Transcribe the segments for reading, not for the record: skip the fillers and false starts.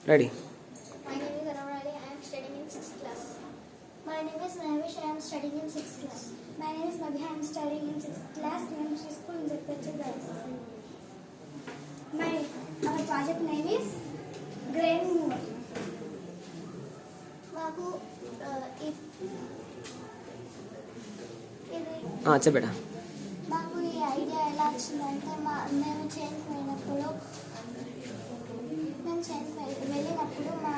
Ready. My name is Aravali. I am studying in 6th class. My name is Navish. I am studying in 6th class. My name is Madhya. I am studying in 6th class. I am school in Our project name is Grain Mover. Babu, చెప్పేట మాకు ఈ idea ఎలా వచ్చిందంటే మేము చేనికి వెళ్ళినప్పుడు మా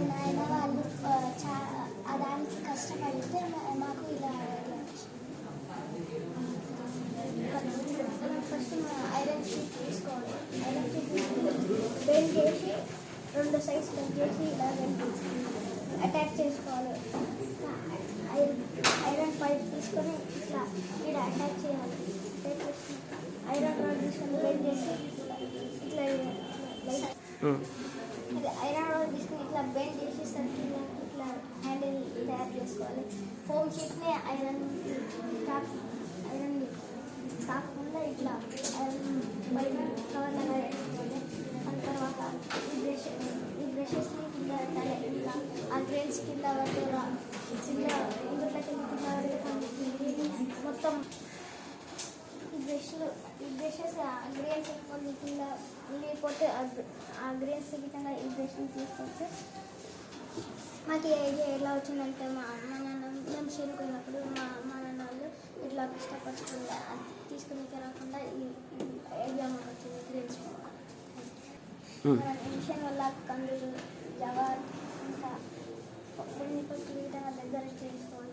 నాయన వాళ్ళు దానికి కష్టపడితే మాకు ఇలా ఫస్ట్ ఐరన్ షీట్ తీసుకోవాలి. ఐరన్ షీట్ బెండ్ చేసి 2 సైడ్స్ బెండ్ చేసి ఇలా అటాచ్ చేసుకోవాలి. ఐరన్ పైప్ తీసుకొని ఇట్లా ఇక్కడ అటాచ్ చేయాలి. ఐరన్ రాడ్ తీసుకొని బెండ్ చేసి ఇట్లా ఐరన్ రాడ్ తీసుకొని ఇట్లా బెండ్ చేసి సర్కిల్ ఇట్లా హ్యాండిల్ తయారు చేసుకోవాలి. ఫోమ్ షీట్ని ఐరన్ కాకుండా ఇట్లా ఐరన్ బయట కవర్ లాగా వేసుకోవాలి. దాని తర్వాత ఈ బ్రషెస్ని కింద పెట్టాలి. ఇట్లా ఆ గ్రెయిన్స్ కింద పట్టేలా చిన్న ఇందులో కింద మొత్తం ఈ బ్రషెస్ గ్రెయిన్స్ కొన్ని కింద లేకపోతే ఆ గ్రెయిన్స్ కింద ఈ బ్రష్ని తీసుకొస్తే మాకు ఈ ఐడియా ఎలా వచ్చిందంటే మా నాన్న మేము చేరుకున్నప్పుడు మా నాన్న వాళ్ళు ఇట్లా కష్టపడకుండా తీసుకుని రాకుండా ఈ ఐడియా మాకు వచ్చింది గ్రెయిన్స్ మిషన్ వల్ల కందులు జవార్ ఇంకా కొన్ని విధంగా దగ్గర చేసుకోవాలి.